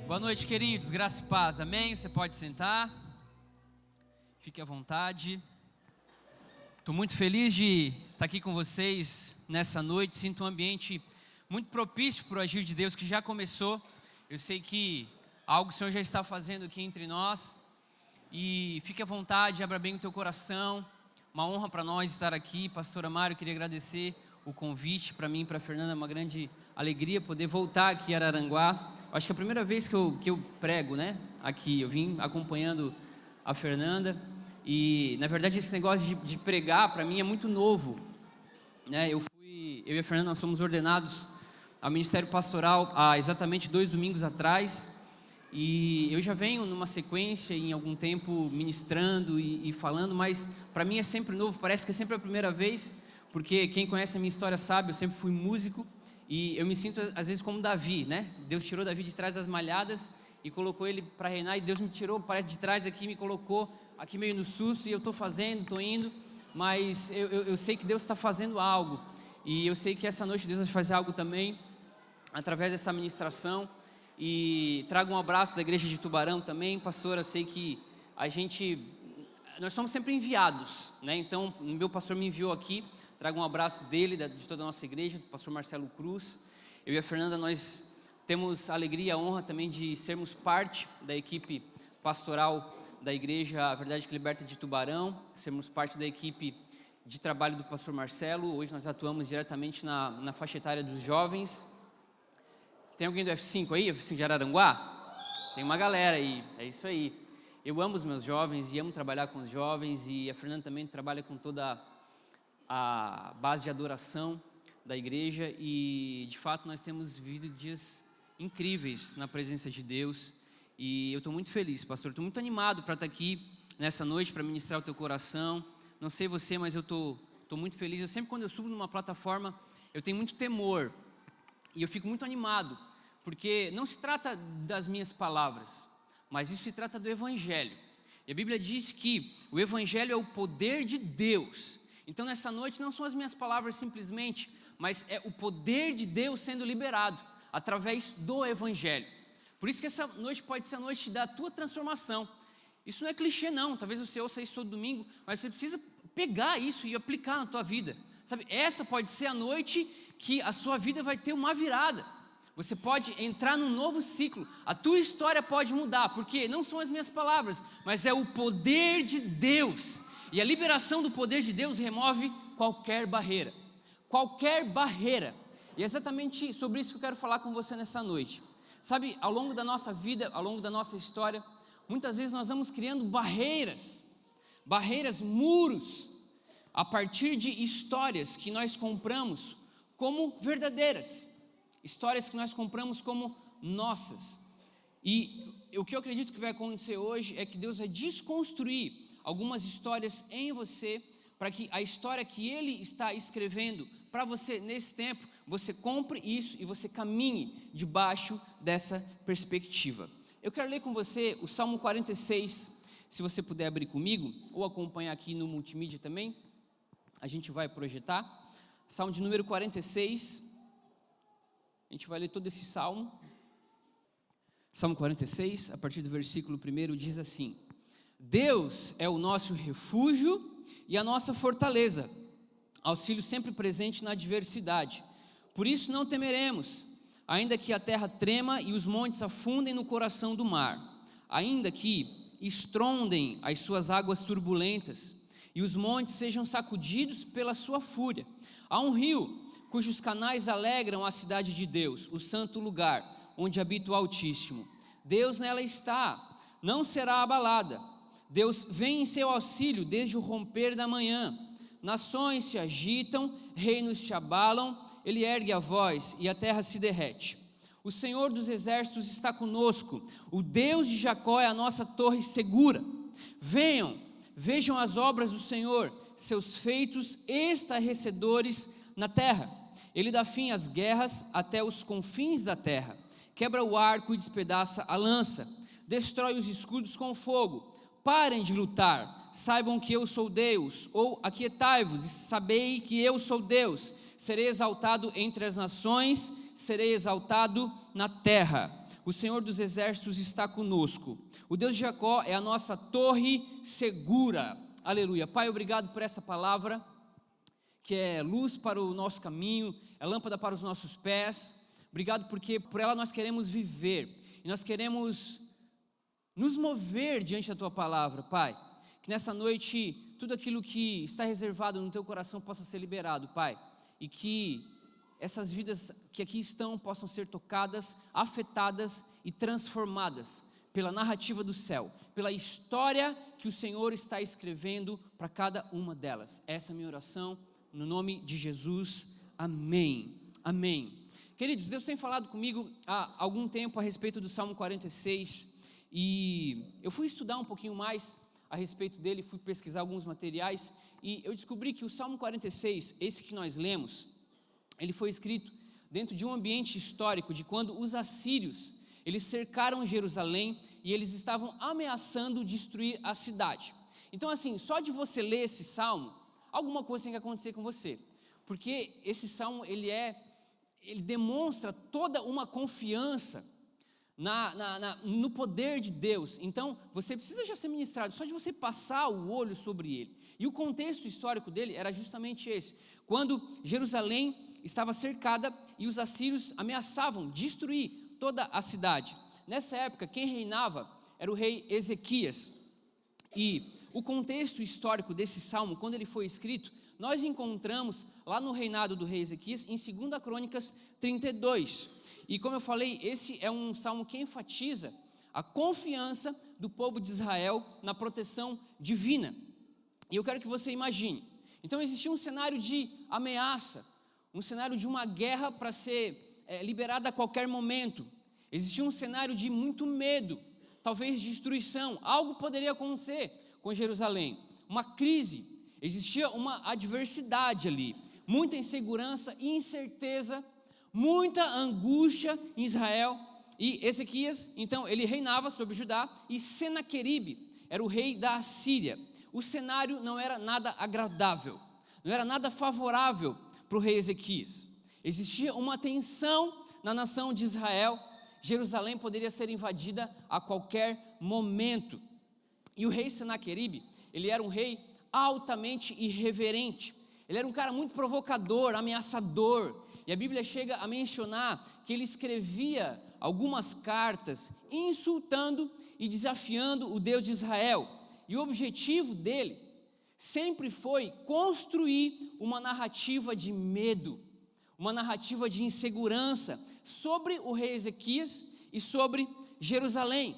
Boa noite, queridos, graça e paz, amém? Você pode sentar, fique à vontade. Estou muito feliz de estar aqui com vocês nessa noite. Sinto um ambiente muito propício para o agir de Deus que já começou. Eu sei que algo o Senhor já está fazendo aqui entre nós. E fique à vontade, abra bem o teu coração. Uma honra para nós estar aqui. Pastora Mário, queria agradecer o convite. Para mim e para a Fernanda é uma grande alegria poder voltar aqui a Araranguá. Acho que é a primeira vez que eu prego, né? Aqui, eu vim acompanhando a Fernanda. E, na verdade, esse negócio de pregar, para mim, é muito novo, né? Eu e a Fernanda, nós fomos ordenados ao Ministério Pastoral há exatamente 2 domingos atrás. E eu já venho numa sequência, em algum tempo, ministrando e falando, mas para mim é sempre novo, parece que é sempre a primeira vez, porque quem conhece a minha história sabe, eu sempre fui músico. E eu me sinto às vezes como Davi, né? Deus tirou Davi de trás das malhadas e colocou ele para reinar. E Deus me tirou, parece, de trás aqui, me colocou aqui meio no susto. E eu estou fazendo, estou indo. Mas eu sei que Deus está fazendo algo. E eu sei que essa noite Deus vai fazer algo também, através dessa ministração. E trago um abraço da igreja de Tubarão também. Pastor, eu sei que nós somos sempre enviados, né? Então, o meu pastor me enviou aqui. Trago um abraço dele, de toda a nossa igreja, do pastor Marcelo Cruz. Eu e a Fernanda, nós temos a alegria e a honra também de sermos parte da equipe pastoral da igreja A Verdade que Liberta de Tubarão, sermos parte da equipe de trabalho do pastor Marcelo. Hoje nós atuamos diretamente na faixa etária dos jovens. Tem alguém do F5 aí, F5 de Araranguá? Tem uma galera aí, é isso aí. Eu amo os meus jovens e amo trabalhar com os jovens, e a Fernanda também trabalha com toda a base de adoração da igreja, e de fato nós temos vivido dias incríveis na presença de Deus, e eu estou muito feliz, pastor, estou muito animado para estar aqui nessa noite para ministrar o teu coração. Não sei você, mas eu estou muito feliz. Eu sempre, quando eu subo numa plataforma, eu tenho muito temor e eu fico muito animado, porque não se trata das minhas palavras, mas isso se trata do Evangelho. E a Bíblia diz que o Evangelho é o poder de Deus. Então nessa noite não são as minhas palavras simplesmente, mas é o poder de Deus sendo liberado através do Evangelho. Por isso que essa noite pode ser a noite da tua transformação. Isso não é clichê não, talvez você ouça isso todo domingo, mas você precisa pegar isso e aplicar na tua vida. Sabe, essa pode ser a noite que a sua vida vai ter uma virada. Você pode entrar num novo ciclo, a tua história pode mudar, porque não são as minhas palavras, mas é o poder de Deus. E a liberação do poder de Deus remove qualquer barreira. Qualquer barreira. E é exatamente sobre isso que eu quero falar com você nessa noite. Sabe, ao longo da nossa vida, ao longo da nossa história, muitas vezes nós vamos criando barreiras, muros, a partir de histórias que nós compramos como verdadeiras. Histórias que nós compramos como nossas. E o que eu acredito que vai acontecer hoje é que Deus vai desconstruir algumas histórias em você, para que a história que Ele está escrevendo para você nesse tempo, você compre isso e você caminhe debaixo dessa perspectiva. Eu quero ler com você o Salmo 46, se você puder abrir comigo, ou acompanhar aqui no multimídia também, a gente vai projetar. Salmo de número 46, a gente vai ler todo esse salmo. Salmo 46, a partir do versículo 1, diz assim: Deus é o nosso refúgio e a nossa fortaleza, auxílio sempre presente na adversidade. Por isso não temeremos, ainda que a terra trema e os montes afundem no coração do mar, ainda que estrondem as suas águas turbulentas e os montes sejam sacudidos pela sua fúria. Há um rio cujos canais alegram a cidade de Deus, o santo lugar onde habita o Altíssimo. Deus nela está, não será abalada. Deus vem em seu auxílio desde o romper da manhã. Nações se agitam, reinos se abalam, Ele ergue a voz e a terra se derrete. O Senhor dos exércitos está conosco, o Deus de Jacó é a nossa torre segura. Venham, vejam as obras do Senhor, seus feitos estarrecedores na terra. Ele dá fim às guerras até os confins da terra, quebra o arco e despedaça a lança, destrói os escudos com fogo. Parem de lutar, saibam que eu sou Deus, ou aquietai-vos e sabei que eu sou Deus. Serei exaltado entre as nações, serei exaltado na terra. o Senhor dos exércitos está conosco. O Deus de Jacó é a nossa torre segura. Aleluia. Pai, obrigado por essa palavra, que é luz para o nosso caminho, é lâmpada para os nossos pés. Obrigado porque por ela nós queremos viver, e nós queremos nos mover diante da Tua palavra, Pai. Que nessa noite, tudo aquilo que está reservado no Teu coração possa ser liberado, Pai. E que essas vidas que aqui estão possam ser tocadas, afetadas e transformadas pela narrativa do céu, pela história que o Senhor está escrevendo para cada uma delas. Essa é a minha oração, no nome de Jesus, amém, amém. Queridos, Deus tem falado comigo há algum tempo a respeito do Salmo 46, e eu fui estudar um pouquinho mais a respeito dele, fui pesquisar alguns materiais, e eu descobri que o Salmo 46, esse que nós lemos, ele foi escrito dentro de um ambiente histórico de quando os assírios, eles cercaram Jerusalém e eles estavam ameaçando destruir a cidade. Então assim, só de você ler esse salmo, alguma coisa tem que acontecer com você, porque esse salmo ele demonstra toda uma confiança no poder de Deus. Então você precisa já ser ministrado, só de você passar o olho sobre ele. E o contexto histórico dele era justamente esse, quando Jerusalém estava cercada e os assírios ameaçavam destruir toda a cidade. Nessa época, quem reinava era o rei Ezequias. E o contexto histórico desse salmo, quando ele foi escrito, nós encontramos lá no reinado do rei Ezequias, em 2 Crônicas 32. E como eu falei, esse é um salmo que enfatiza a confiança do povo de Israel na proteção divina. E eu quero que você imagine. Então existia um cenário de ameaça, um cenário de uma guerra para ser liberada a qualquer momento. Existia um cenário de muito medo, talvez de destruição. Algo poderia acontecer com Jerusalém, uma crise, existia uma adversidade ali, muita insegurança e incerteza, muita angústia em Israel. E Ezequias, então, ele reinava sobre Judá, e Senaqueribe era o rei da Assíria. O cenário não era nada agradável, não era nada favorável para o rei Ezequias. Existia uma tensão na nação de Israel. Jerusalém poderia ser invadida a qualquer momento. E o rei Senaqueribe, ele era um rei altamente irreverente. Ele era um cara muito provocador, ameaçador. E a Bíblia chega a mencionar que ele escrevia algumas cartas insultando e desafiando o Deus de Israel. E o objetivo dele sempre foi construir uma narrativa de medo, uma narrativa de insegurança sobre o rei Ezequias e sobre Jerusalém.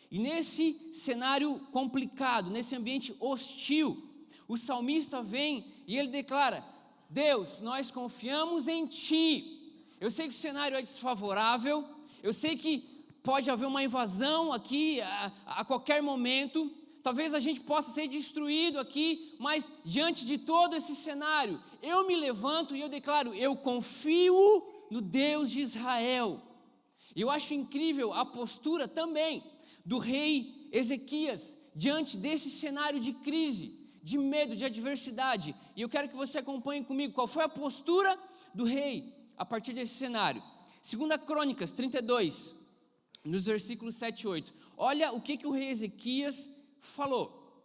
E nesse cenário complicado, nesse ambiente hostil, o salmista vem e ele declara: Deus, nós confiamos em Ti. Eu sei que o cenário é desfavorável, eu sei que pode haver uma invasão aqui a qualquer momento, talvez a gente possa ser destruído aqui, mas diante de todo esse cenário, eu me levanto e eu declaro: eu confio no Deus de Israel. Eu acho incrível a postura também do rei Ezequias diante desse cenário de crise, de medo, de adversidade. E eu quero que você acompanhe comigo qual foi a postura do rei a partir desse cenário. 2 Crônicas 32, nos versículos 7 e 8. Olha o que o rei Ezequias falou.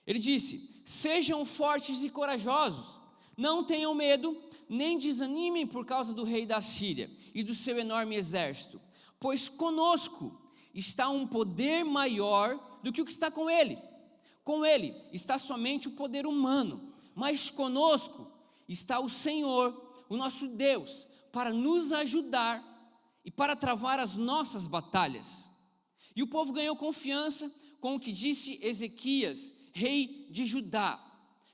Ele disse: sejam fortes e corajosos, não tenham medo, nem desanimem por causa do rei da Síria e do seu enorme exército, pois conosco está um poder maior do que o que está com ele. Com ele está somente o poder humano, mas conosco está o Senhor, o nosso Deus, para nos ajudar e para travar as nossas batalhas. E o povo ganhou confiança com o que disse Ezequias, rei de Judá.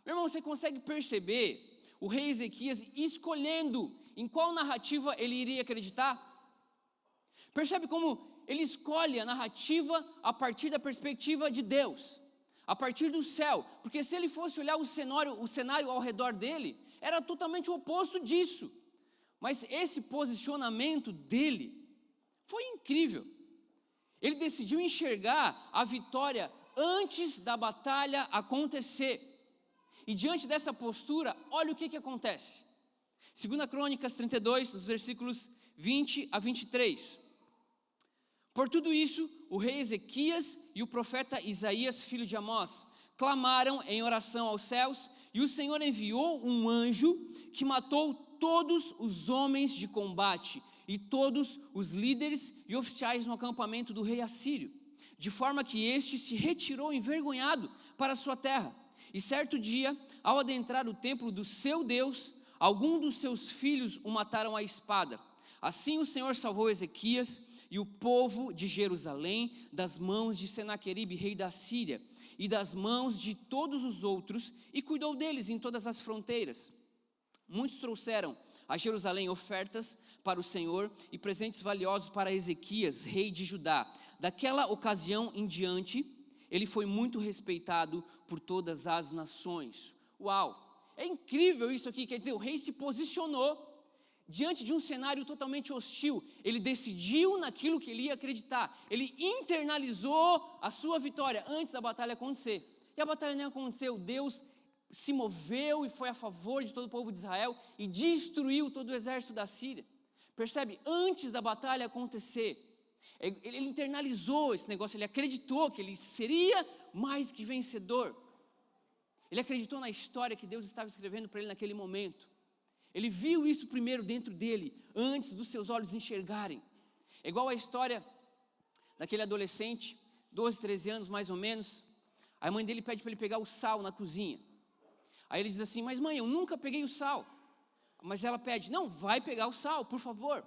Meu irmão, você consegue perceber o rei Ezequias escolhendo em qual narrativa ele iria acreditar? Percebe como ele escolhe a narrativa a partir da perspectiva de Deus, a partir do céu, porque se ele fosse olhar o cenário ao redor dele, era totalmente o oposto disso. Mas esse posicionamento dele foi incrível. Ele decidiu enxergar a vitória antes da batalha acontecer. E diante dessa postura, olha o que acontece. 2 Crônicas 32, dos versículos 20 a 23. Por tudo isso, o rei Ezequias e o profeta Isaías, filho de Amós, clamaram em oração aos céus, e o Senhor enviou um anjo que matou todos os homens de combate e todos os líderes e oficiais no acampamento do rei assírio, de forma que este se retirou envergonhado para a sua terra. E certo dia, ao adentrar o templo do seu Deus, alguns dos seus filhos o mataram à espada. Assim o Senhor salvou Ezequias e o povo de Jerusalém das mãos de Senaqueribe, rei da Síria, e das mãos de todos os outros, e cuidou deles em todas as fronteiras. Muitos trouxeram a Jerusalém ofertas para o Senhor e presentes valiosos para Ezequias, rei de Judá. Daquela ocasião em diante, ele foi muito respeitado por todas as nações. Uau! É incrível isso aqui, quer dizer, o rei se posicionou diante de um cenário totalmente hostil. Ele decidiu naquilo que ele ia acreditar. Ele internalizou a sua vitória antes da batalha acontecer. E a batalha nem aconteceu. Deus se moveu e foi a favor de todo o povo de Israel e destruiu todo o exército da Síria. Percebe? Antes da batalha acontecer, ele internalizou esse negócio. Ele acreditou que ele seria mais que vencedor. Ele acreditou na história que Deus estava escrevendo para ele naquele momento. Ele viu isso primeiro dentro dele, antes dos seus olhos enxergarem. É igual a história daquele adolescente, 12, 13 anos mais ou menos. A mãe dele pede para ele pegar o sal na cozinha. Aí ele diz assim: mas mãe, eu nunca peguei o sal. Mas ela pede: não, vai pegar o sal, por favor.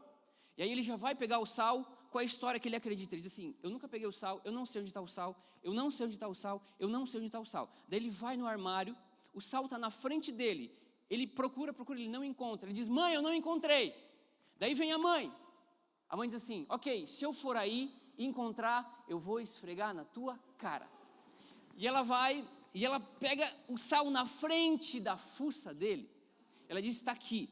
E aí ele já vai pegar o sal com a história que ele acredita. Ele diz assim: eu nunca peguei o sal, eu não sei onde está o sal, eu não sei onde está o sal, eu não sei onde está o sal. Daí ele vai no armário, o sal está na frente dele. Ele procura, ele não encontra. Ele diz: mãe, eu não encontrei. Daí vem a mãe. A mãe diz assim: ok, se eu for aí e encontrar, eu vou esfregar na tua cara. E ela vai, e ela pega o sal na frente da fuça dele. Ela diz: está aqui.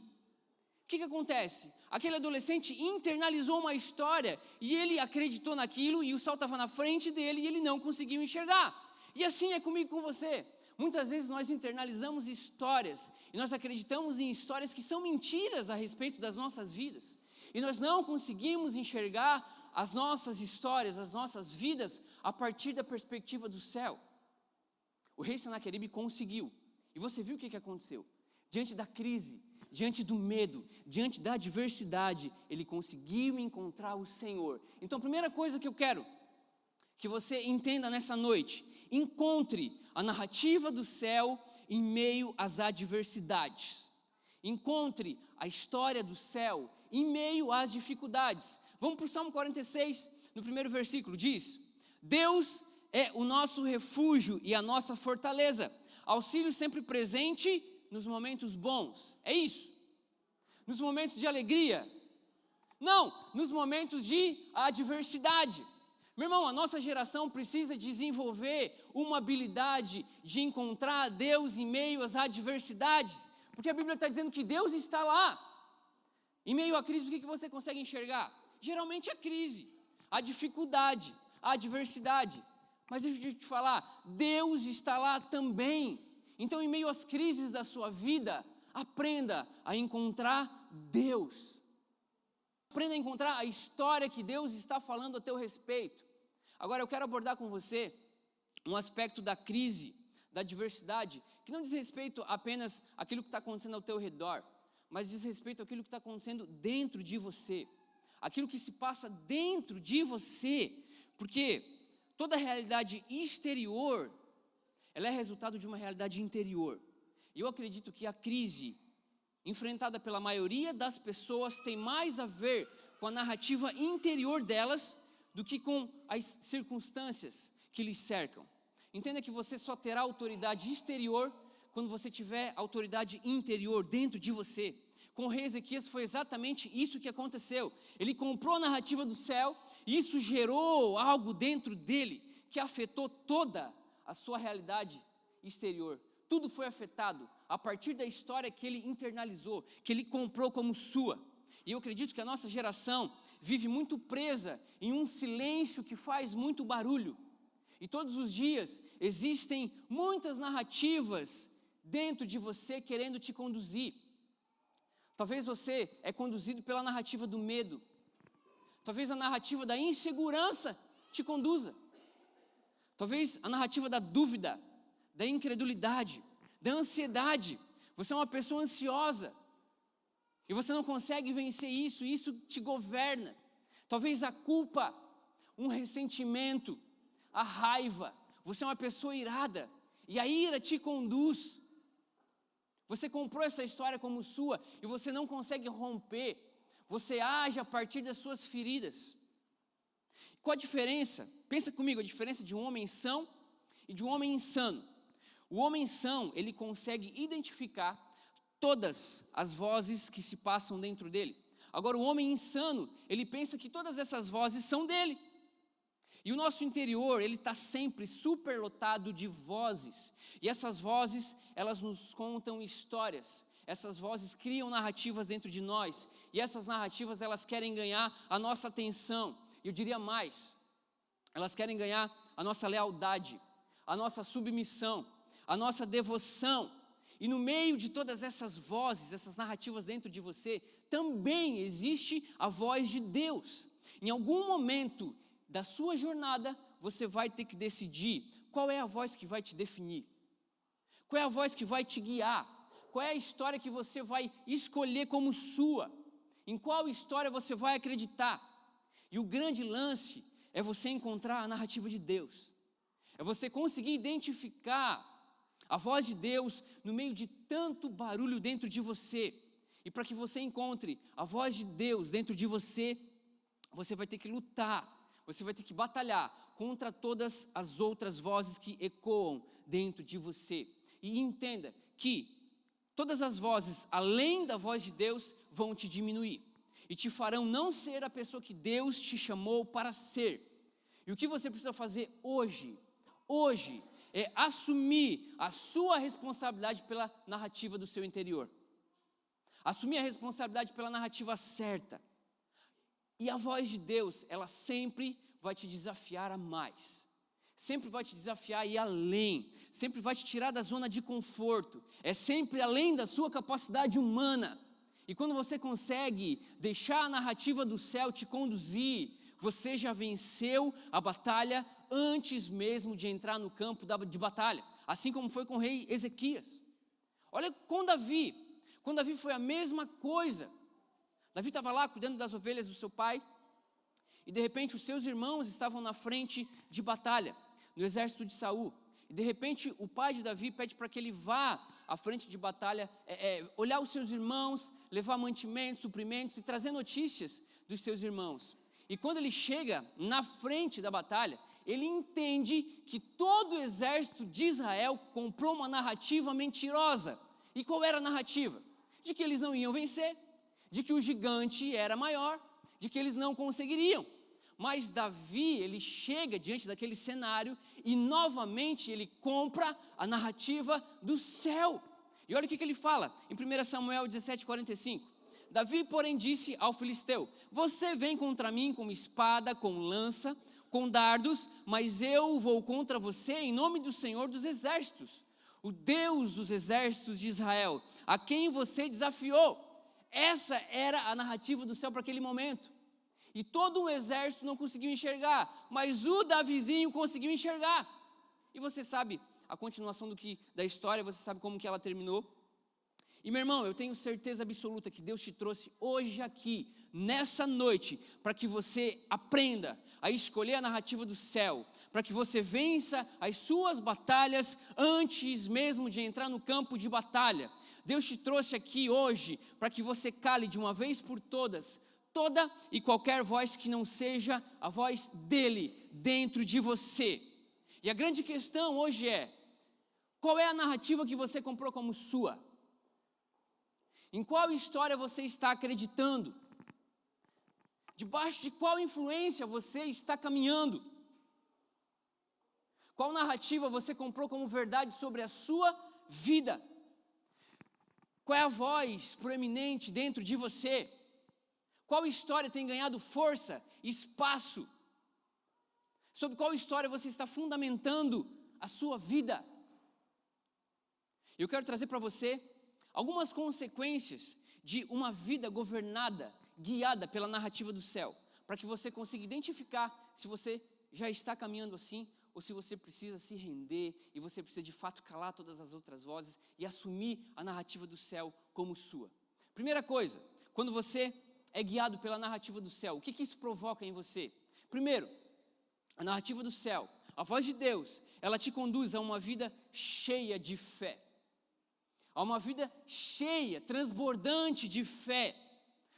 O que acontece? Aquele adolescente internalizou uma história e ele acreditou naquilo, e o sal estava na frente dele e ele não conseguiu enxergar. E assim é comigo e com você. Muitas vezes nós internalizamos histórias e nós acreditamos em histórias que são mentiras a respeito das nossas vidas. E nós não conseguimos enxergar as nossas histórias, as nossas vidas a partir da perspectiva do céu. O rei Senaqueribe conseguiu. E você viu o que aconteceu? Diante da crise, diante do medo, diante da adversidade, ele conseguiu encontrar o Senhor. Então a primeira coisa que eu quero que você entenda nessa noite: encontre a narrativa do céu em meio às adversidades. Encontre a história do céu em meio às dificuldades. Vamos para o Salmo 46, no primeiro versículo, diz: Deus é o nosso refúgio e a nossa fortaleza, auxílio sempre presente nos momentos bons. É isso. Nos momentos de alegria? Não, nos momentos de adversidade. Meu irmão, a nossa geração precisa desenvolver uma habilidade de encontrar Deus em meio às adversidades, porque a Bíblia está dizendo que Deus está lá. Em meio à crise, o que você consegue enxergar? Geralmente a crise, a dificuldade, a adversidade. Mas deixa eu te falar, Deus está lá também. Então, em meio às crises da sua vida, aprenda a encontrar Deus. Aprenda a encontrar a história que Deus está falando a teu respeito. Agora eu quero abordar com você um aspecto da crise, da adversidade, que não diz respeito apenas àquilo que está acontecendo ao teu redor, mas diz respeito àquilo que está acontecendo dentro de você, aquilo que se passa dentro de você, porque toda realidade exterior, ela é resultado de uma realidade interior. E eu acredito que a crise enfrentada pela maioria das pessoas tem mais a ver com a narrativa interior delas do que com as circunstâncias que lhes cercam. Entenda que você só terá autoridade exterior quando você tiver autoridade interior dentro de você. Com o rei Ezequias foi exatamente isso que aconteceu. Ele comprou a narrativa do céu e isso gerou algo dentro dele que afetou toda a sua realidade exterior. Tudo foi afetado a partir da história que ele internalizou, que ele comprou como sua. E eu acredito que a nossa geração vive muito presa em um silêncio que faz muito barulho. E todos os dias existem muitas narrativas dentro de você querendo te conduzir. Talvez você é conduzido pela narrativa do medo. Talvez a narrativa da insegurança te conduza. Talvez a narrativa da dúvida, da incredulidade, da ansiedade. Você é uma pessoa ansiosa e você não consegue vencer isso, e isso te governa. Talvez a culpa, um ressentimento, a raiva. Você é uma pessoa irada e a ira te conduz. Você comprou essa história como sua e você não consegue romper. Você age a partir das suas feridas. Qual a diferença? Pensa comigo, a diferença de um homem são e de um homem insano. O homem são, ele consegue identificar todas as vozes que se passam dentro dele. Agora o homem insano, ele pensa que todas essas vozes são dele. E o nosso interior, ele está sempre superlotado de vozes. E essas vozes, elas nos contam histórias. Essas vozes criam narrativas dentro de nós. E essas narrativas, elas querem ganhar a nossa atenção. Eu diria mais, elas querem ganhar a nossa lealdade, a nossa submissão, a nossa devoção. E no meio de todas essas vozes, essas narrativas dentro de você, também existe a voz de Deus. Em algum momento da sua jornada, você vai ter que decidir qual é a voz que vai te definir, qual é a voz que vai te guiar, qual é a história que você vai escolher como sua, em qual história você vai acreditar. E o grande lance é você encontrar a narrativa de Deus, é você conseguir identificar a voz de Deus no meio de tanto barulho dentro de você. E para que você encontre a voz de Deus dentro de você, você vai ter que lutar, você vai ter que batalhar contra todas as outras vozes que ecoam dentro de você. E entenda que todas as vozes, além da voz de Deus, vão te diminuir e te farão não ser a pessoa que Deus te chamou para ser. E o que você precisa fazer hoje, é assumir a sua responsabilidade pela narrativa do seu interior. Assumir a responsabilidade pela narrativa certa. E a voz de Deus, ela sempre vai te desafiar a mais. Sempre vai te desafiar a ir além. Sempre vai te tirar da zona de conforto. É sempre além da sua capacidade humana. E quando você consegue deixar a narrativa do céu te conduzir, você já venceu a batalha antes mesmo de entrar no campo de batalha. Assim como foi com o rei Ezequias. Olha com Davi. Com Davi foi a mesma coisa. Davi estava lá cuidando das ovelhas do seu pai. E de repente os seus irmãos estavam na frente de batalha, no exército de Saul. E de repente o pai de Davi pede para que ele vá à frente de batalha, olhar os seus irmãos, levar mantimentos, suprimentos e trazer notícias dos seus irmãos. E quando ele chega na frente da batalha, ele entende que todo o exército de Israel comprou uma narrativa mentirosa. E qual era a narrativa? De que eles não iam vencer, de que o gigante era maior, de que eles não conseguiriam. Mas Davi, ele chega diante daquele cenário e novamente ele compra a narrativa do céu. E olha o que ele fala em 1 Samuel 17:45. Davi, porém, disse ao filisteu: você vem contra mim com espada, com lança, com dardos, mas eu vou contra você em nome do Senhor dos exércitos, o Deus dos exércitos de Israel, a quem você desafiou. Essa era a narrativa do céu para aquele momento. E todo o exército não conseguiu enxergar, mas o Davizinho conseguiu enxergar. E você sabe a continuação da história, você sabe como que ela terminou. E meu irmão, eu tenho certeza absoluta que Deus te trouxe hoje aqui, nessa noite, para que você aprenda a escolher a narrativa do céu, para que você vença as suas batalhas antes mesmo de entrar no campo de batalha. Deus te trouxe aqui hoje para que você cale de uma vez por todas toda e qualquer voz que não seja a voz dele dentro de você. E a grande questão hoje é: qual é a narrativa que você comprou como sua? Em qual história você está acreditando? Debaixo de qual influência você está caminhando? Qual narrativa você comprou como verdade sobre a sua vida? Qual é a voz proeminente dentro de você? Qual história tem ganhado força, espaço? Sobre qual história você está fundamentando a sua vida? Eu quero trazer para você algumas consequências de uma vida governada, guiada pela narrativa do céu. para que você consiga identificar se você já está caminhando assim, ou se você precisa se render e você precisa de fato calar todas as outras vozes e assumir a narrativa do céu como sua. Primeira coisa, quando você é guiado pela narrativa do céu, o que isso provoca em você? Primeiro, a narrativa do céu, a voz de Deus, ela te conduz a uma vida cheia de fé, a uma vida cheia, transbordante de fé.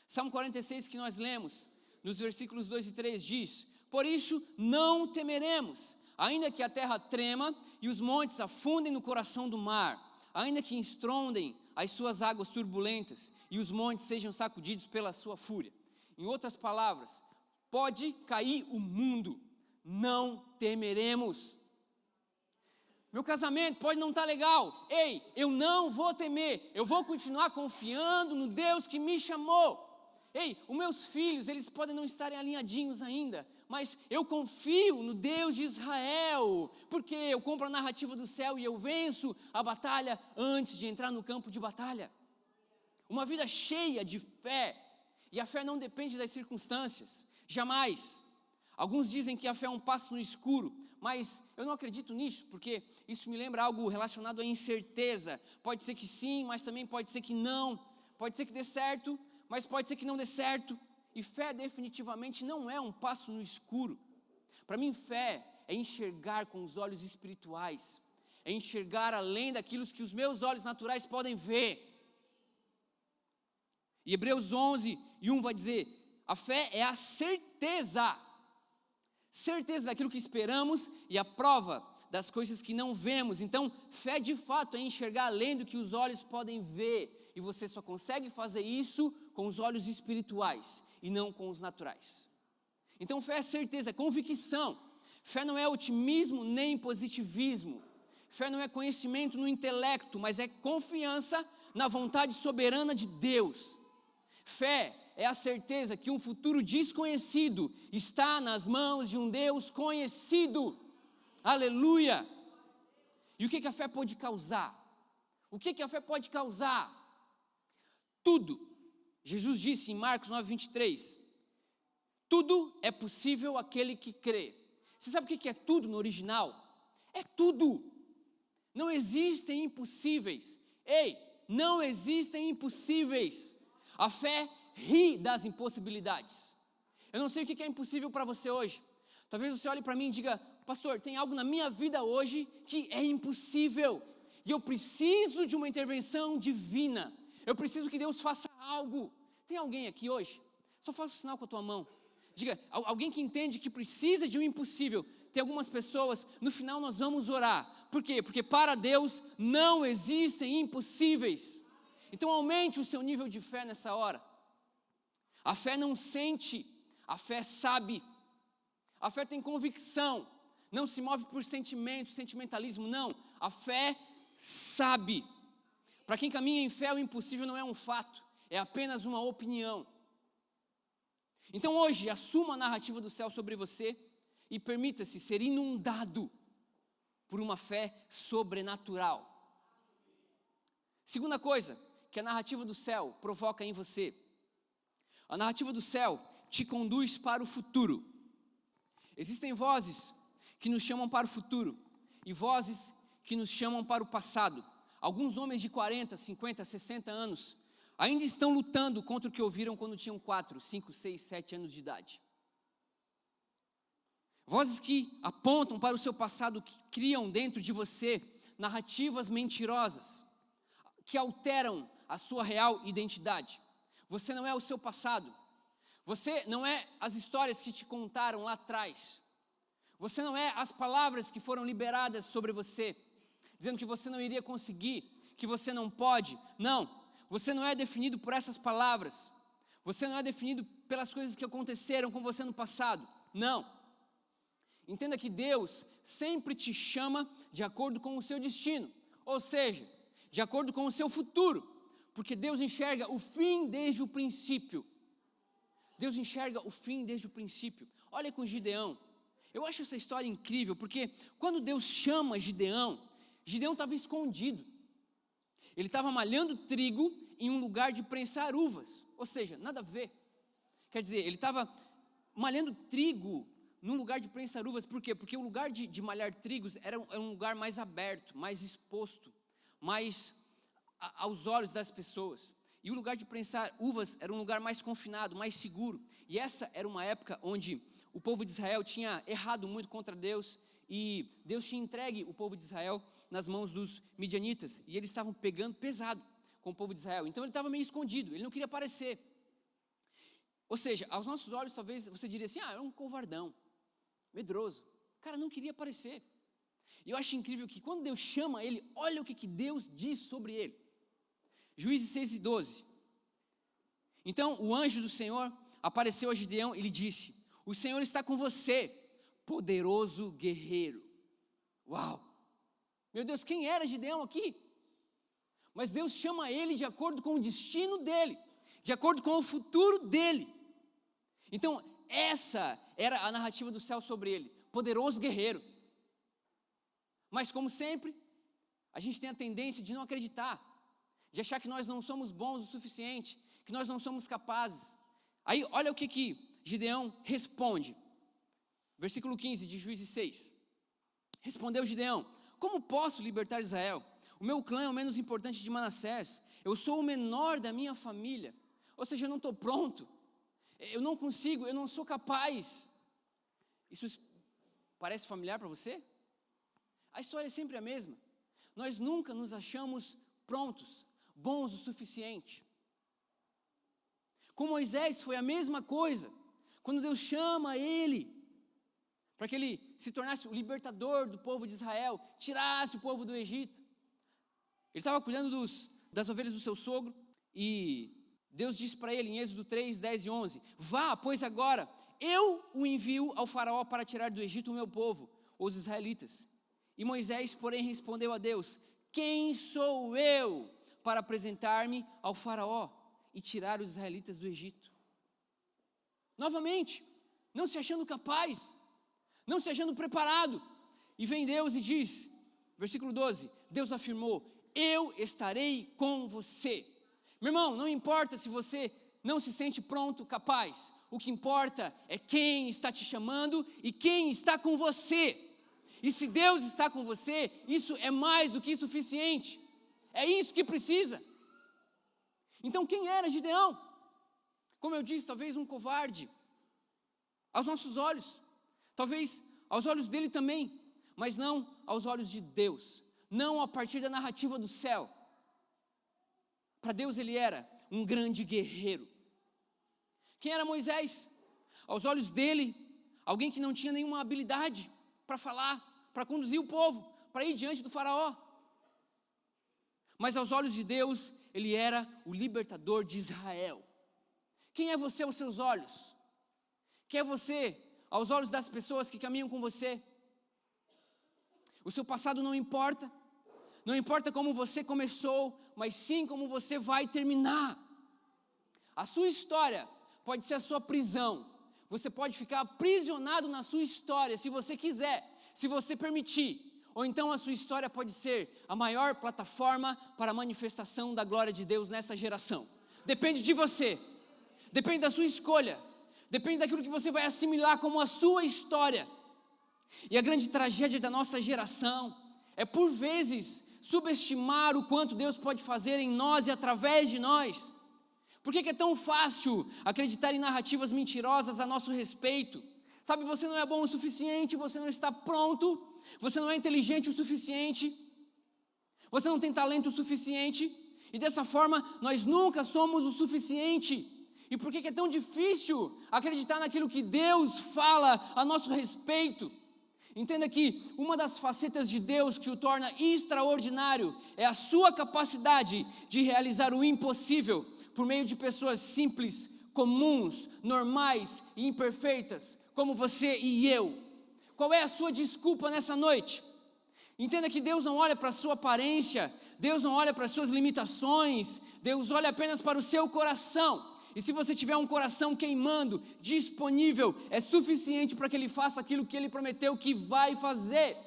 Salmo 46 que nós lemos, nos versículos 2 e 3 diz: por isso não temeremos, ainda que a terra trema e os montes afundem no coração do mar, ainda que estrondem as suas águas turbulentas e os montes sejam sacudidos pela sua fúria. Em outras palavras, pode cair o mundo, não temeremos. Meu casamento pode não estar legal, ei, eu não vou temer, eu vou continuar confiando no Deus que me chamou. Ei, os meus filhos, eles podem não estarem alinhadinhos ainda, mas eu confio no Deus de Israel, porque eu compro a narrativa do céu e eu venço a batalha antes de entrar no campo de batalha. Uma vida cheia de fé, e a fé não depende das circunstâncias, jamais. Alguns dizem que a fé é um passo no escuro, mas eu não acredito nisso, porque isso me lembra algo relacionado à incerteza. Pode ser que sim, mas também pode ser que não. Pode ser que dê certo, mas pode ser que não dê certo. E fé definitivamente não é um passo no escuro. Para mim, fé é enxergar com os olhos espirituais, é enxergar além daquilo que os meus olhos naturais podem ver. E Hebreus 11:1 vai dizer: a fé é a certeza daquilo que esperamos e a prova das coisas que não vemos. Então, fé de fato é enxergar além do que os olhos podem ver, e você só consegue fazer isso com os olhos espirituais e não com os naturais. Então, fé é certeza, é convicção. Fé não é otimismo nem positivismo. Fé não é conhecimento no intelecto, mas é confiança na vontade soberana de Deus. Fé é a certeza que um futuro desconhecido está nas mãos de um Deus conhecido. Aleluia! E o que a fé pode causar? O que a fé pode causar? Tudo. Jesus disse em Marcos 9:23, tudo é possível àquele que crê. Você sabe o que é tudo no original? É tudo. Não existem impossíveis. Ei, não existem impossíveis. A fé ri das impossibilidades. Eu não sei o que é impossível para você hoje. Talvez você olhe para mim e diga: pastor, tem algo na minha vida hoje que é impossível, e eu preciso de uma intervenção divina. Eu preciso que Deus faça algo. Tem alguém aqui hoje? Só faça o sinal com a tua mão. Diga, alguém que entende que precisa de um impossível. Tem algumas pessoas, no final nós vamos orar. Por quê? Porque para Deus não existem impossíveis. Então aumente o seu nível de fé nessa hora. A fé não sente, a fé sabe. A fé tem convicção, não se move por sentimento, sentimentalismo, não. A fé sabe. Para quem caminha em fé, o impossível não é um fato, é apenas uma opinião. Então hoje, assuma a narrativa do céu sobre você e permita-se ser inundado por uma fé sobrenatural. Segunda coisa que a narrativa do céu provoca em você: a narrativa do céu te conduz para o futuro. Existem vozes que nos chamam para o futuro e vozes que nos chamam para o passado. Alguns homens de 40, 50, 60 anos ainda estão lutando contra o que ouviram quando tinham 4, 5, 6, 7 anos de idade. Vozes que apontam para o seu passado, que criam dentro de você narrativas mentirosas, que alteram a sua real identidade. Você não é o seu passado. Você não é as histórias que te contaram lá atrás. Você não é as palavras que foram liberadas sobre você, dizendo que você não iria conseguir, que você não pode. Não, você não é definido por essas palavras. Você não é definido pelas coisas que aconteceram com você no passado. Não. Entenda que Deus sempre te chama de acordo com o seu destino, ou seja, de acordo com o seu futuro, porque Deus enxerga o fim desde o princípio. Deus enxerga o fim desde o princípio. Olha com Gideão. Eu acho essa história incrível, porque quando Deus chama Gideão estava escondido. Ele estava malhando trigo em um lugar de prensar uvas, ou seja, nada a ver. Quer dizer, ele estava malhando trigo num lugar de prensar uvas. Por quê? Porque o lugar de malhar trigos era um lugar mais aberto, mais exposto, mais aos olhos das pessoas. E o lugar de prensar uvas era um lugar mais confinado, mais seguro. E essa era uma época onde o povo de Israel tinha errado muito contra Deus, e Deus tinha entregue o povo de Israel nas mãos dos midianitas, e eles estavam pegando pesado com o povo de Israel. Então ele estava meio escondido, ele não queria aparecer. Ou seja, aos nossos olhos talvez você diria assim: é um covardão, medroso. O cara não queria aparecer. E eu acho incrível que quando Deus chama ele, olha o que Deus diz sobre ele. Juízes 6:12. Então o anjo do Senhor apareceu a Gideão e lhe disse: o Senhor está com você, poderoso guerreiro. Uau! Meu Deus, quem era Gideão aqui? Mas Deus chama ele de acordo com o destino dele, de acordo com o futuro dele. Então essa era a narrativa do céu sobre ele, poderoso guerreiro. Mas como sempre, a gente tem a tendência de não acreditar, de achar que nós não somos bons o suficiente, que nós não somos capazes. Aí olha o que Gideão responde. Versículo 15 de Juízes 6. Respondeu Gideão: como posso libertar Israel? O meu clã é o menos importante de Manassés. Eu sou o menor da minha família. Ou seja, eu não estou pronto. Eu não consigo, eu não sou capaz. Isso parece familiar para você? A história é sempre a mesma. Nós nunca nos achamos prontos, bons o suficiente. Com Moisés foi a mesma coisa. Quando Deus chama ele para que ele se tornasse o libertador do povo de Israel, tirasse o povo do Egito. Ele estava cuidando das ovelhas do seu sogro, e Deus disse para ele em Êxodo 3, 10 e 11: vá, pois agora eu o envio ao faraó para tirar do Egito o meu povo, os israelitas. E Moisés, porém, respondeu a Deus: quem sou eu para apresentar-me ao faraó e tirar os israelitas do Egito? Novamente, não se achando capaz, não se achando preparado, e vem Deus e diz, versículo 12, Deus afirmou: eu estarei com você. Meu irmão, não importa se você não se sente pronto, capaz, o que importa é quem está te chamando e quem está com você. E se Deus está com você, isso é mais do que suficiente, é isso que precisa. Então quem era Gideão? Como eu disse, talvez um covarde, aos nossos olhos, talvez aos olhos dele também, mas não aos olhos de Deus, não a partir da narrativa do céu. Para Deus ele era um grande guerreiro. Quem era Moisés? Aos olhos dele, alguém que não tinha nenhuma habilidade para falar, para conduzir o povo, para ir diante do faraó. Mas aos olhos de Deus, ele era o libertador de Israel. Quem é você aos seus olhos? Quem é você aos olhos das pessoas que caminham com você? O seu passado não importa. Não importa como você começou, mas sim como você vai terminar. A sua história pode ser a sua prisão. Você pode ficar aprisionado na sua história, se você quiser, se você permitir. Ou então a sua história pode ser a maior plataforma para a manifestação da glória de Deus nessa geração. Depende de você, depende da sua escolha, depende daquilo que você vai assimilar como a sua história. E a grande tragédia da nossa geração é, por vezes, subestimar o quanto Deus pode fazer em nós e através de nós. Por que é tão fácil acreditar em narrativas mentirosas a nosso respeito? Sabe, você não é bom o suficiente, você não está pronto, você não é inteligente o suficiente, você não tem talento o suficiente, e dessa forma nós nunca somos o suficiente. E por que é tão difícil acreditar naquilo que Deus fala a nosso respeito? Entenda que uma das facetas de Deus que o torna extraordinário é a sua capacidade de realizar o impossível por meio de pessoas simples, comuns, normais e imperfeitas, como você e eu. Qual é a sua desculpa nessa noite? Entenda que Deus não olha para a sua aparência, Deus não olha para as suas limitações, Deus olha apenas para o seu coração. E se você tiver um coração queimando, disponível, é suficiente para que Ele faça aquilo que Ele prometeu que vai fazer.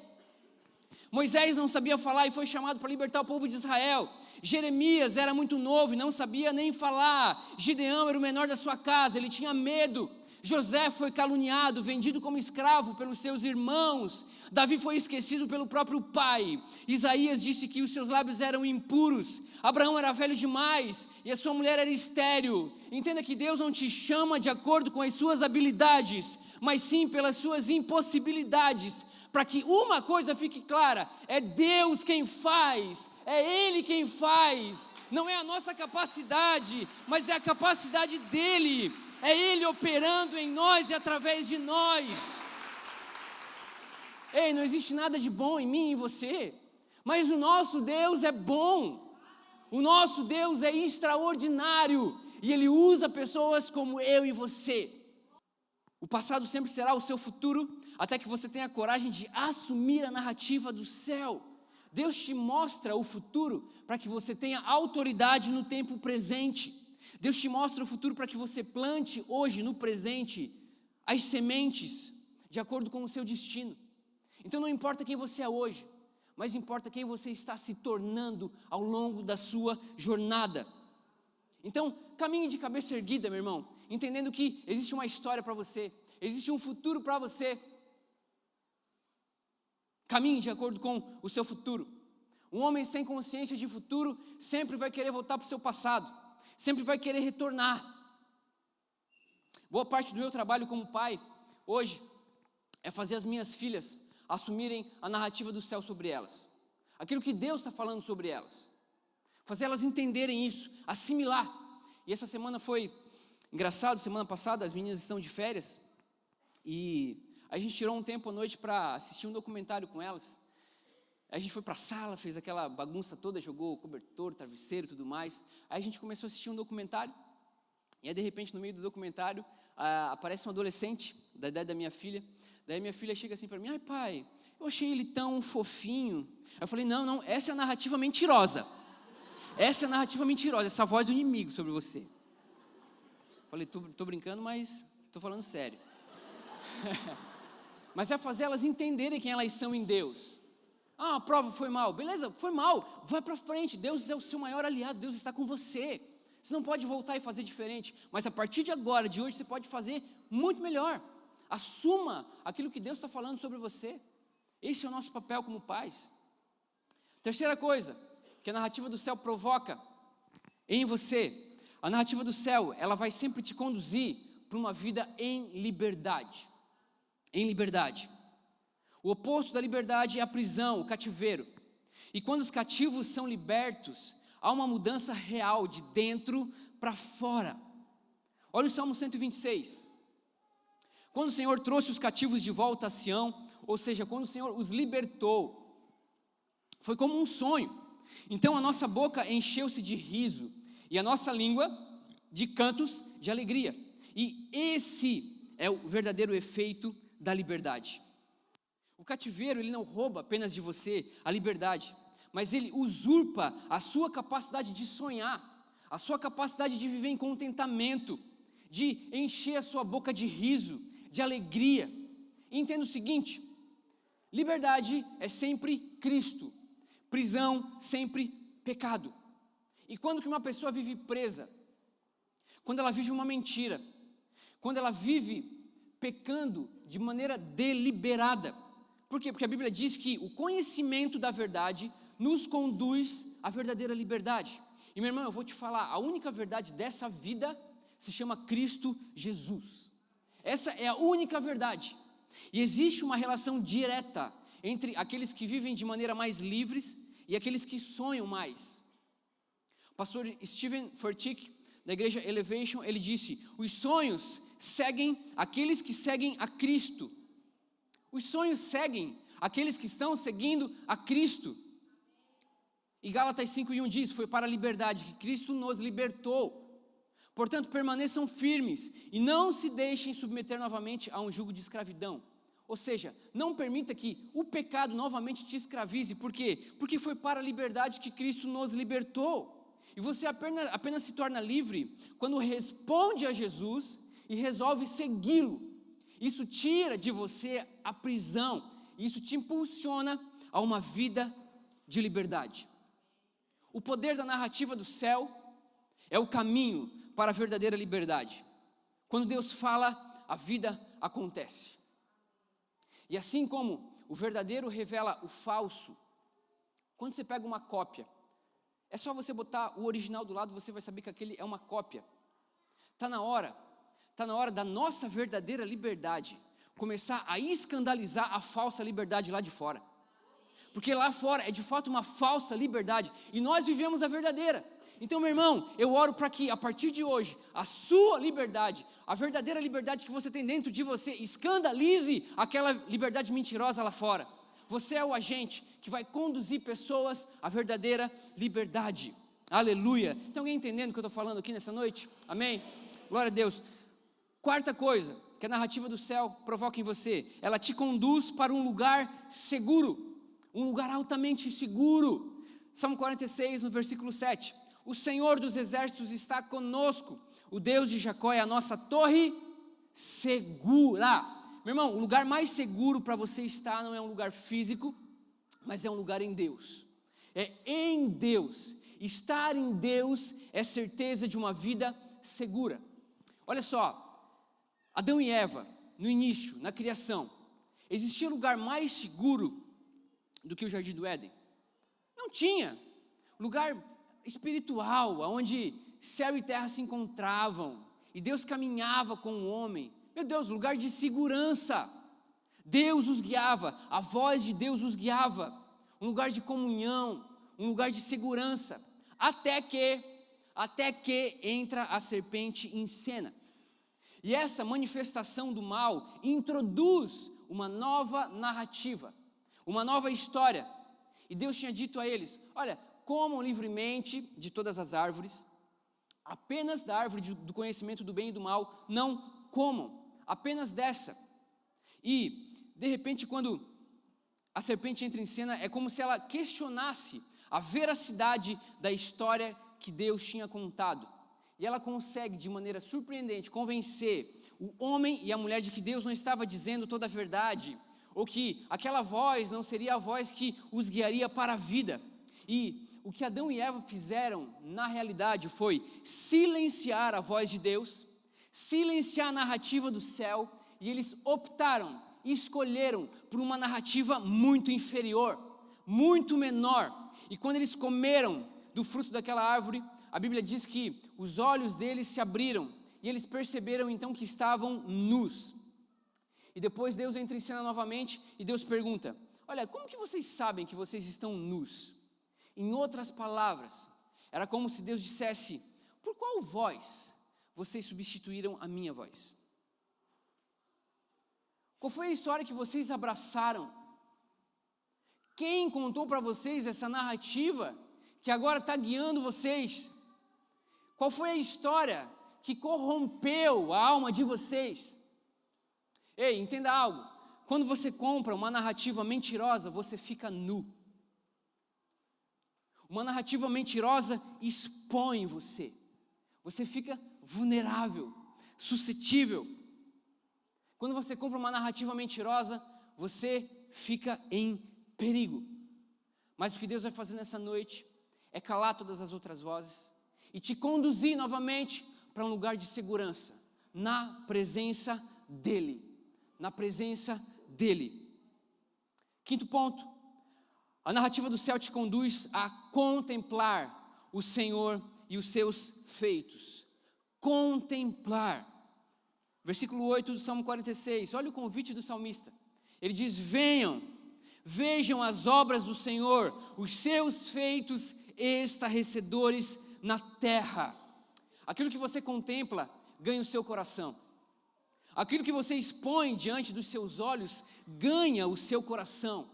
Moisés não sabia falar e foi chamado para libertar o povo de Israel. Jeremias era muito novo e não sabia nem falar. Gideão era o menor da sua casa, ele tinha medo. José foi caluniado, vendido como escravo pelos seus irmãos. Davi foi esquecido pelo próprio pai. Isaías disse que os seus lábios eram impuros. Abraão era velho demais e a sua mulher era estéril. Entenda que Deus não te chama de acordo com as suas habilidades, mas sim pelas suas impossibilidades. Para que uma coisa fique clara: é Deus quem faz, é Ele quem faz. Não é a nossa capacidade, mas é a capacidade dEle. É Ele operando em nós e através de nós. Ei, não existe nada de bom em mim e em você, mas o nosso Deus é bom. O nosso Deus é extraordinário e Ele usa pessoas como eu e você. O passado sempre será o seu futuro, até que você tenha coragem de assumir a narrativa do céu. Deus te mostra o futuro para que você tenha autoridade no tempo presente. Deus te mostra o futuro para que você plante hoje, no presente, as sementes de acordo com o seu destino. Então não importa quem você é hoje, mas importa quem você está se tornando ao longo da sua jornada. Então, caminhe de cabeça erguida, meu irmão, entendendo que existe uma história para você, existe um futuro para você. Caminhe de acordo com o seu futuro. Um homem sem consciência de futuro sempre vai querer voltar para o seu passado, sempre vai querer retornar. Boa parte do meu trabalho como pai, hoje, é fazer as minhas filhas assumirem a narrativa do céu sobre elas. Aquilo que Deus está falando sobre elas. Fazer elas entenderem isso, assimilar. E essa semana foi engraçado, semana passada as meninas estão de férias e a gente tirou um tempo à noite para assistir um documentário com elas. A gente foi para a sala, fez aquela bagunça toda, jogou cobertor, travesseiro e tudo mais. Aí a gente começou a assistir um documentário. E aí de repente no meio do documentário aparece um adolescente da idade da minha filha. Daí minha filha chega assim para mim: ai pai, eu achei ele tão fofinho. Eu falei: não, essa é a narrativa mentirosa. Essa é a narrativa mentirosa, essa voz do inimigo sobre você. Falei: tô brincando, mas tô falando sério. Mas é fazer elas entenderem quem elas são em Deus. A prova foi mal, beleza, foi mal, vai para frente, Deus é o seu maior aliado, Deus está com você. Você não pode voltar e fazer diferente, mas a partir de agora, de hoje, você pode fazer muito melhor. Assuma aquilo que Deus está falando sobre você. Esse é o nosso papel como pais. Terceira coisa que a narrativa do céu provoca em você: a narrativa do céu, ela vai sempre te conduzir para uma vida em liberdade. Em liberdade. O oposto da liberdade é a prisão, o cativeiro. E quando os cativos são libertos, há uma mudança real de dentro para fora. Olha o Salmo 126. Quando o Senhor trouxe os cativos de volta a Sião, ou seja, quando o Senhor os libertou, foi como um sonho. Então a nossa boca encheu-se de riso e a nossa língua de cantos de alegria. E esse é o verdadeiro efeito da liberdade. O cativeiro, ele não rouba apenas de você a liberdade, mas ele usurpa a sua capacidade de sonhar, a sua capacidade de viver em contentamento, de encher a sua boca de riso, de alegria. E entenda o seguinte: liberdade é sempre Cristo, prisão sempre pecado. E quando que uma pessoa vive presa? Quando ela vive uma mentira, quando ela vive pecando de maneira deliberada. Por quê? Porque a Bíblia diz que o conhecimento da verdade nos conduz à verdadeira liberdade. E meu irmão, eu vou te falar, a única verdade dessa vida se chama Cristo Jesus. Essa é a única verdade. E existe uma relação direta entre aqueles que vivem de maneira mais livres e aqueles que sonham mais. O pastor Steven Furtick, da igreja Elevation, ele disse: os sonhos seguem aqueles que seguem a Cristo. Os sonhos seguem aqueles que estão seguindo a Cristo. E Gálatas 5:1 diz: foi para a liberdade que Cristo nos libertou. Portanto, permaneçam firmes e não se deixem submeter novamente a um jugo de escravidão. Ou seja, não permita que o pecado novamente te escravize. Por quê? Porque foi para a liberdade que Cristo nos libertou. E você apenas se torna livre quando responde a Jesus e resolve segui-lo. Isso tira de você a prisão, isso te impulsiona a uma vida de liberdade. O poder da narrativa do céu é o caminho para a verdadeira liberdade. Quando Deus fala a vida acontece. E assim como o verdadeiro revela o falso, quando você pega uma cópia, é só você botar o original do lado, você vai saber que aquele é uma cópia. Está na hora da nossa verdadeira liberdade começar a escandalizar a falsa liberdade lá de fora. Porque lá fora é de fato uma falsa liberdade e nós vivemos a verdadeira. Então, meu irmão, eu oro para que a partir de hoje, a sua liberdade, a verdadeira liberdade que você tem dentro de você, escandalize aquela liberdade mentirosa lá fora. Você é o agente que vai conduzir pessoas à verdadeira liberdade. Aleluia. Tem alguém entendendo o que eu estou falando aqui nessa noite? Amém? Glória a Deus. Quarta coisa que a narrativa do céu provoca em você, ela te conduz para um lugar seguro, um lugar altamente seguro. Salmo 46, no versículo 7. O Senhor dos exércitos está conosco, o Deus de Jacó é a nossa torre segura. Meu irmão, o lugar mais seguro para você estar não é um lugar físico, mas é um lugar em Deus. É em Deus. Estar em Deus é certeza de uma vida segura. Olha só, Adão e Eva, no início, na criação, existia lugar mais seguro do que o Jardim do Éden? Não tinha. Lugar espiritual, onde céu e terra se encontravam, e Deus caminhava com o homem. Meu Deus, lugar de segurança. Deus os guiava, a voz de Deus os guiava, um lugar de comunhão, um lugar de segurança, até que entra a serpente em cena. E essa manifestação do mal introduz uma nova narrativa, uma nova história. E Deus tinha dito a eles: olha, comam livremente de todas as árvores, apenas da árvore do conhecimento do bem e do mal não comam, apenas dessa. E de repente, quando a serpente entra em cena, é como se ela questionasse a veracidade da história que Deus tinha contado. E ela consegue, de maneira surpreendente, convencer o homem e a mulher de que Deus não estava dizendo toda a verdade, ou que aquela voz não seria a voz que os guiaria para a vida. E o que Adão e Eva fizeram, na realidade, foi silenciar a voz de Deus, silenciar a narrativa do céu, e eles optaram, escolheram por uma narrativa muito inferior, muito menor. E quando eles comeram do fruto daquela árvore, a Bíblia diz que os olhos deles se abriram, e eles perceberam então que estavam nus. E depois Deus entra em cena novamente, e Deus pergunta: olha, como que vocês sabem que vocês estão nus? Em outras palavras, era como se Deus dissesse: por qual voz vocês substituíram a minha voz? Qual foi a história que vocês abraçaram? Quem contou para vocês essa narrativa que agora está guiando vocês? Qual foi a história que corrompeu a alma de vocês? Ei, entenda algo. Quando você compra uma narrativa mentirosa, você fica nu. Uma narrativa mentirosa expõe você. Você fica vulnerável, suscetível. Quando você compra uma narrativa mentirosa, você fica em perigo. Mas o que Deus vai fazer nessa noite é calar todas as outras vozes e te conduzir novamente para um lugar de segurança, na presença dEle. Na presença dEle. Quinto ponto, a narrativa do céu te conduz a contemplar o Senhor e os seus feitos. Contemplar. Versículo 8 do Salmo 46, olha o convite do salmista. Ele diz: venham, vejam as obras do Senhor, os seus feitos estarrecedores na terra. Aquilo que você contempla ganha o seu coração. Aquilo que você expõe diante dos seus olhos ganha o seu coração.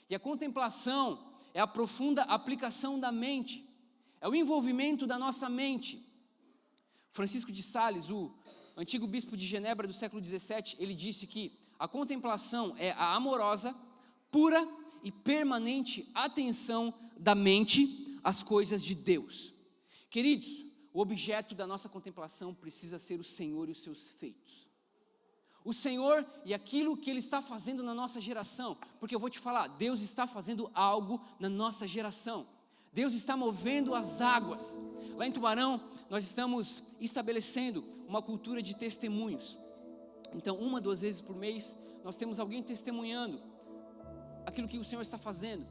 E a contemplação é a profunda aplicação da mente, é o envolvimento da nossa mente. Francisco de Sales, o antigo bispo de Genebra do século XVII, ele disse que a contemplação é a amorosa, pura e permanente atenção da mente às coisas de Deus. Queridos, o objeto da nossa contemplação precisa ser o Senhor e os seus feitos. O Senhor e aquilo que Ele está fazendo na nossa geração, porque eu vou te falar, Deus está fazendo algo na nossa geração. Deus está movendo as águas. Lá em Tubarão, nós estamos estabelecendo uma cultura de testemunhos. Então, 1, 2 vezes por mês, nós temos alguém testemunhando aquilo que o Senhor está fazendo.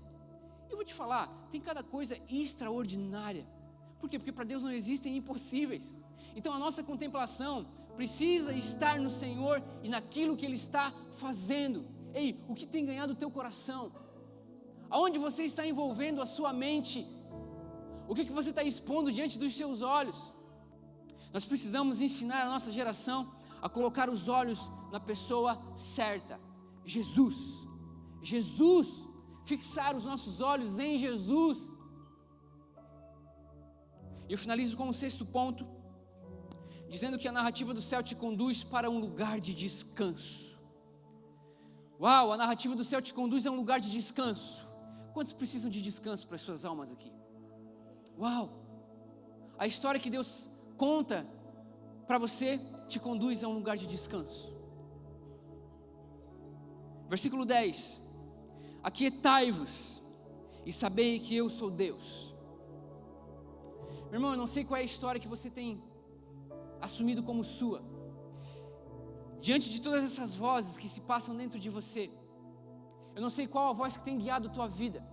Eu vou te falar, tem cada coisa extraordinária. Por quê? Porque para Deus não existem impossíveis. Então a nossa contemplação precisa estar no Senhor e naquilo que Ele está fazendo. Ei, o que tem ganhado o teu coração? Aonde você está envolvendo a sua mente? O que você está expondo diante dos seus olhos? Nós precisamos ensinar a nossa geração a colocar os olhos na pessoa certa, Jesus. Jesus, fixar os nossos olhos em Jesus. E eu finalizo com o 6º ponto, dizendo que a narrativa do céu te conduz para um lugar de descanso. Uau, a narrativa do céu te conduz a um lugar de descanso. Quantos precisam de descanso para as suas almas aqui? Uau, a história que Deus conta para você te conduz a um lugar de descanso. Versículo 10: aquietai-vos e sabei que eu sou Deus. Meu irmão, eu não sei qual é a história que você tem assumido como sua. Diante de todas essas vozes que se passam dentro de você, eu não sei qual a voz que tem guiado a tua vida.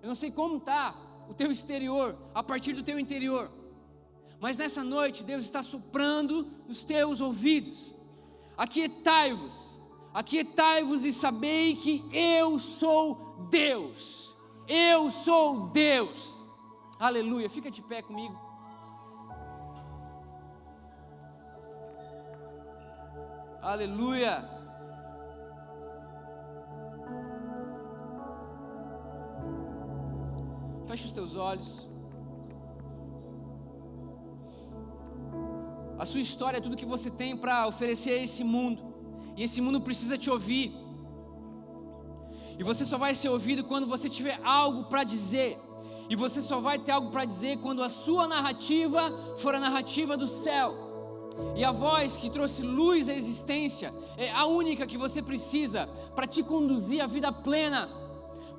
Eu não sei como está o teu exterior a partir do teu interior. Mas nessa noite Deus está soprando nos teus ouvidos. Aquietai-vos, aquietai-vos e sabei que eu sou Deus. Eu sou Deus. Aleluia, fica de pé comigo. Aleluia. Feche os teus olhos. A sua história é tudo que você tem para oferecer a esse mundo. E esse mundo precisa te ouvir. E você só vai ser ouvido quando você tiver algo para dizer. E você só vai ter algo para dizer quando a sua narrativa for a narrativa do céu. E a voz que trouxe luz à existência é a única que você precisa para te conduzir à vida plena,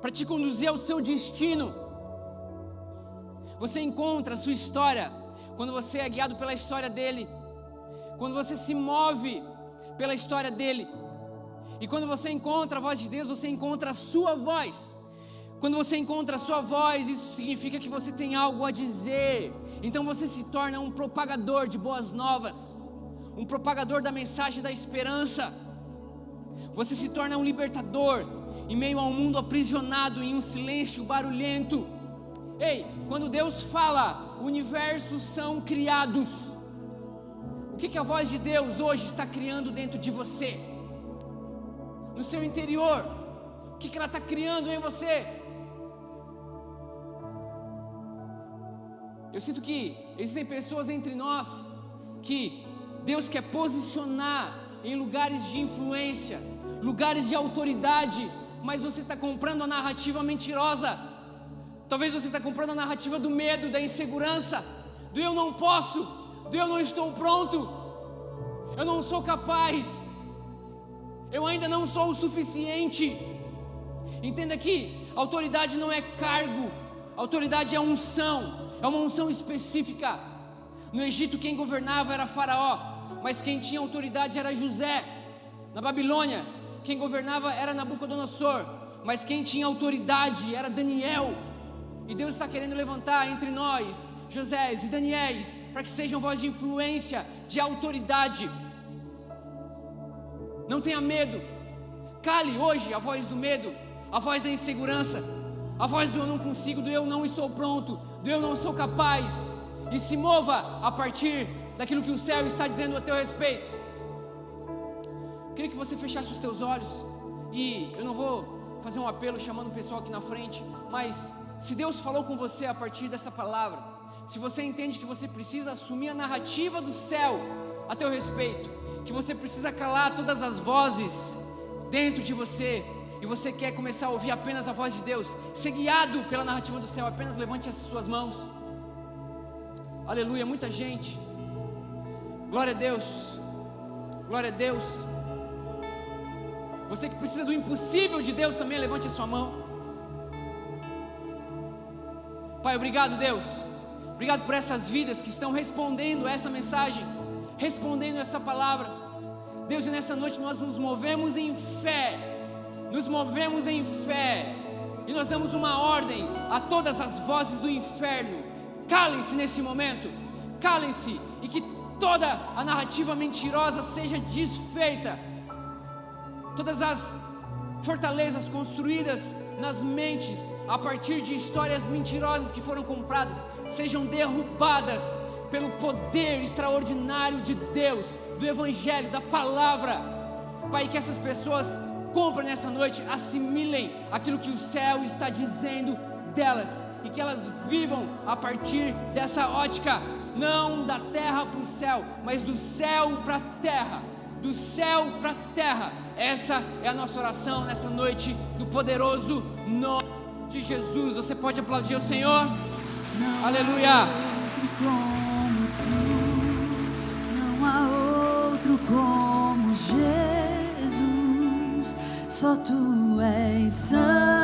para te conduzir ao seu destino. Você encontra a sua história quando você é guiado pela história dele, quando você se move pela história dele. E quando você encontra a voz de Deus, você encontra a sua voz. Quando você encontra a sua voz, isso significa que você tem algo a dizer. Então você se torna um propagador de boas novas, um propagador da mensagem da esperança. Você se torna um libertador em meio a um mundo aprisionado em um silêncio barulhento. Ei, quando Deus fala, universos são criados. O que a voz de Deus hoje está criando dentro de você? No seu interior, o que ela está criando em você? Eu sinto que existem pessoas entre nós que Deus quer posicionar em lugares de influência, lugares de autoridade, mas você está comprando a narrativa mentirosa. Talvez você está comprando a narrativa do medo, da insegurança, do eu não posso, do eu não estou pronto, eu não sou capaz, eu ainda não sou o suficiente. Entenda que autoridade não é cargo, autoridade é unção, é uma unção específica. No Egito quem governava era Faraó, mas quem tinha autoridade era José. Na Babilônia quem governava era Nabucodonosor, mas quem tinha autoridade era Daniel. E Deus está querendo levantar entre nós Josés e Daniéis, para que sejam voz de influência, de autoridade. Não tenha medo. Cale hoje a voz do medo, a voz da insegurança, a voz do eu não consigo, do eu não estou pronto, do eu não sou capaz. E se mova a partir daquilo que o céu está dizendo a teu respeito. Eu queria que você fechasse os teus olhos. E eu não vou fazer um apelo chamando o pessoal aqui na frente, mas se Deus falou com você a partir dessa palavra, se você entende que você precisa assumir a narrativa do céu a teu respeito, que você precisa calar todas as vozes dentro de você, e você quer começar a ouvir apenas a voz de Deus, ser guiado pela narrativa do céu, apenas levante as suas mãos. Aleluia, muita gente. Glória a Deus. Glória a Deus. Você que precisa do impossível de Deus também, levante a sua mão. Pai, obrigado, Deus. Obrigado por essas vidas que estão respondendo a essa mensagem, respondendo essa palavra. Deus, e nessa noite nós nos movemos em fé, e nós damos uma ordem a todas as vozes do inferno: calem-se nesse momento, calem-se, e que toda a narrativa mentirosa seja desfeita, todas as fortalezas construídas nas mentes a partir de histórias mentirosas que foram compradas sejam derrubadas pelo poder extraordinário de Deus, do Evangelho, da Palavra. Pai, que essas pessoas comprem nessa noite, assimilem aquilo que o céu está dizendo delas, e que elas vivam a partir dessa ótica, não da terra para o céu, mas do céu para a terra, do céu para a terra. Essa é a nossa oração nessa noite, no poderoso nome de Jesus. Você pode aplaudir ao Senhor? Não Aleluia. Não há outro como Jesus, só tu és santo.